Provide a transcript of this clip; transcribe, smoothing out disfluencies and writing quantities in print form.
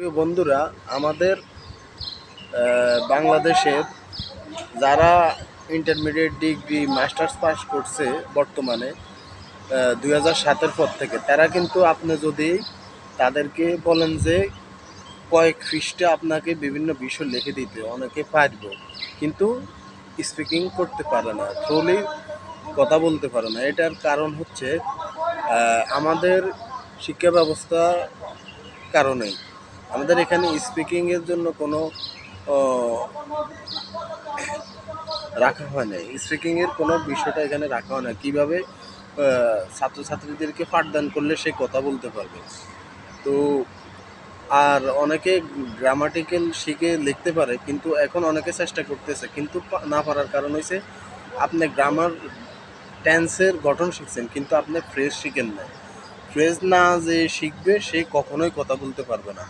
প্রিয় বন্ধুরা, আমাদের বাংলাদেশের যারা ইন্টারমিডিয়েট ডিগ্রি মাস্টার্স পাস করছে বর্তমানে 2007-এর পর থেকে, তারা কিন্তু আপনি যদি তাদেরকে বলেন যে কয়েক পৃষ্ঠা আপনাকে বিভিন্ন বিষয় লিখে দিতে, অনেকে পারব, কিন্তু স্পিকিং করতে পারে না, থ্রোলি কথা বলতে পারে না। এটার কারণ হচ্ছে আমাদের শিক্ষা ব্যবস্থা কারণেই। আমাদের এখানে স্পিকিংয়ের জন্য কোনো রাখা হয় না, স্পিকিংয়ের কোনো বিষয়টা এখানে রাখা হয় না। কীভাবে ছাত্রছাত্রীদেরকে পাঠদান করলে সে কথা বলতে পারবে। তো আর অনেকে গ্রামাটিক্যাল শিখে লিখতে পারে, কিন্তু এখন অনেকে চেষ্টা করতেছে, কিন্তু না পারার কারণ হয়েছে আপনি গ্রামার টেন্সের গঠন শিখছেন, কিন্তু আপনি ফ্রেজ শিখেন না। ফ্রেজ না যে শিখবে সে কখনোই কথা বলতে পারবে না।